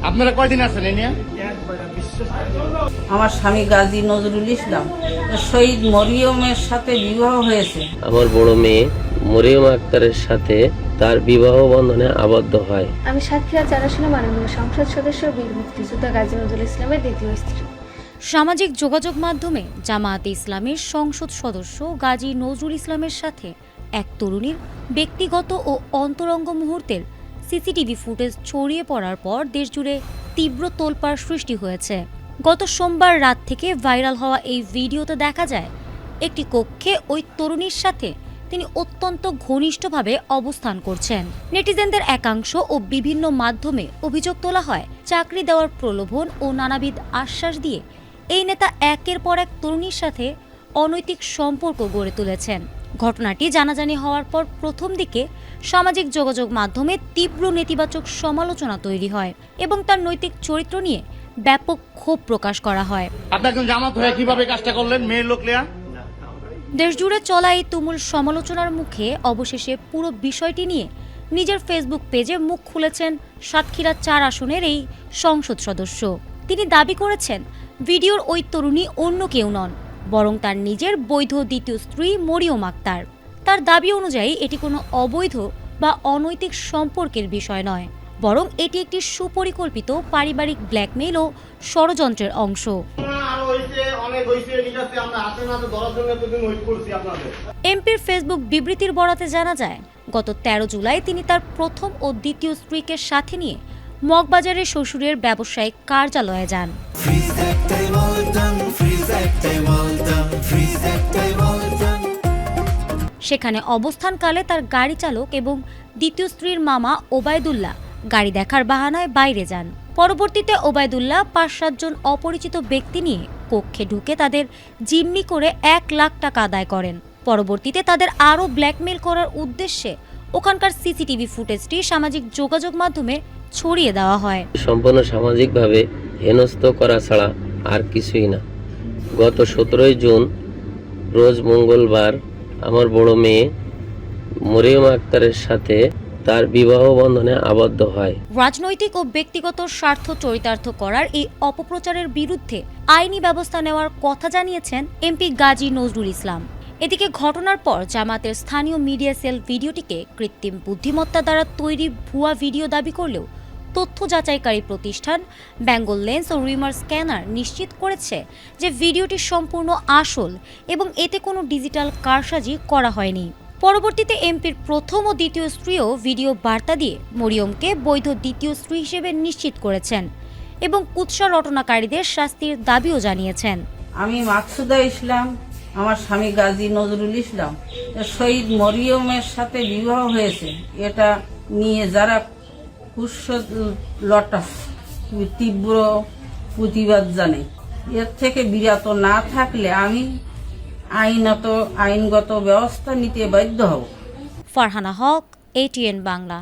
আপনারা কয়দিন আছেন এ নিয়ে? আমার স্বামী গাজী নজরুল ইসলাম শহীদ মরিয়মের সাথে বিবাহ হয়েছে। আমার বড় মেয়ে মরিয়ম আক্তারের সাথে তার বিবাহ বন্ধনে আবদ্ধ হয়। আমি সাতক্ষীরা 4 আসনে মাননীয় সংসদ সদস্য বীর মুক্তিযোদ্ধা গাজী নজরুল ইসলামের দ্বিতীয় স্ত্রী। সামাজিক যোগাযোগ মাধ্যমে জামায়াতে ইসলামের সংসদ সদস্য গাজী নজরুল ইসলামের সাথে এক তরুণীর ব্যক্তিগত ও অন্তরঙ্গ মুহূর্তের সিসিটিভি ফুটেজ ছড়িয়ে পড়ার পর দেশজুড়ে তীব্র তোলপাড় সৃষ্টি হয়েছে। গত সোমবার রাত থেকে ভাইরাল হওয়া এই ভিডিওতে দেখা যায় একটি কক্ষে ওই তরুণীর সাথে তিনি অত্যন্ত ঘনিষ্ঠভাবে অবস্থান করছেন। নেটিজেনদের একাংশ ও বিভিন্ন মাধ্যমে অভিযোগ তোলা হয় চাকরি দেওয়ার প্রলোভন ও নানাবিধ আশ্বাস দিয়ে এই নেতা একের পর এক তরুণীর সাথে অনৈতিক সম্পর্ক গড়ে তুলেছেন। ঘটনাটি জানাজানি হওয়ার পর প্রথম দিকে সামাজিক যোগাযোগ মাধ্যমে তীব্র নেতিবাচক সমালোচনা তৈরি হয় এবং তার নৈতিক চরিত্র নিয়ে ব্যাপক ক্ষোভ প্রকাশ করা হয়। আপনি একজন জামাত হয়ে কিভাবে কাজটা করলেন? মেয়ের লোক লিয়া দেশজুড়ে চলা এই তুমুল সমালোচনার মুখে অবশেষে পুরো বিষয়টি নিয়ে নিজের ফেসবুক পেজে মুখ খুলেছেন সাতক্ষীরা 4 আসনের এই সংসদ সদস্য। তিনি দাবি করেছেন ভিডিওর ওই তরুণী অন্য কেউ নন, বরং তার নিজের বৈধ দ্বিতীয় স্ত্রী মরিয়ম আক্তার। তার দাবি অনুযায়ী এটি কোনো অবৈধ বা অনৈতিক সম্পর্কের বিষয় নয়, বরং এটি একটি সুপরিকল্পিত পারিবারিক ব্ল্যাকমেইল ও ষড়যন্ত্রের অংশ। এমপির ফেসবুক বিবৃতির বরাতে জানা যায় গত 13 জুলাই তিনি তার প্রথম ও দ্বিতীয় স্ত্রীকে সাথে নিয়ে মগবাজারের শ্বশুরের ব্যবসায়িক কার্যালয়ে যান। সেখানে অবস্থানকালে তার গাড়ি চালক এবং দ্বিতীয় স্ত্রীর মামা ওবায়দুল্লাহ গাড়ি দেখার বাহানায় বাইরে যান। পরবর্তীতে ওবায়দুল্লাহ 5-7 জন অপরিচিত ব্যক্তি নিয়ে কক্ষে ঢুকে তাদের জিম্মি করে 1 লাখ টাকা আদায় করেন। পরবর্তীতে তাদের আরও ব্ল্যাকমেইল করার উদ্দেশ্যে ওখানকার সিসিটিভি ফুটেজটি সামাজিক যোগাযোগ মাধ্যমে ছড়িয়ে দেওয়া হয়। সম্পূর্ণ সামাজিকভাবে হেনস্থ করা ছাড়া আর কিছুই না। গত 17 জুন রোজ মঙ্গলবার আমার বড় মেয়ে মরিয়ম আক্তারের সাথে তার বিবাহ বন্ধনে আবদ্ধ হয়। রাজনৈতিক ও ব্যক্তিগত স্বার্থ চরিতার্থ করার এই অপপ্রচারের বিরুদ্ধে আইনি ব্যবস্থা নেওয়ার কথা জানিয়েছেন এমপি গাজী নজরুল ইসলাম। এদিকে ঘটনার পর জামাতের স্থানীয় মিডিয়া সেল ভিডিওটিকে কৃত্রিম বুদ্ধিমত্তা দ্বারা তৈরি ভুয়া ভিডিও দাবি করলেও তথ্য যাচাইকারী প্রতিষ্ঠান বেঙ্গল লেন্স ও রিমার স্ক্যানার নিশ্চিত করেছে যে ভিডিওটি সম্পূর্ণ আসল এবং এতে কোনো ডিজিটাল কারসাজি করা হয়নি। পরবর্তীতে এমপির প্রথম ও দ্বিতীয় স্ত্রীও ভিডিও বার্তা দিয়ে মরিয়মকে বৈধ দ্বিতীয় স্ত্রী হিসেবে নিশ্চিত করেছেন এবং কুৎসা রটনাকারীদের শাস্তির দাবিও জানিয়েছেন। আমি মাকসুদা ইসলাম, আমার স্বামী গাজী নজরুল ইসলাম শহীদ মরিয়মের সাথে বিবাহ হয়েছে এটা নিয়ে যারা কুৎসা তীব্র প্রতিবাদ জানাই। এর থেকে বিরত না থাকলে আমি আইনগত ব্যবস্থা নিতে বাধ্য হব। ফারহানা হক, ATN বাংলা।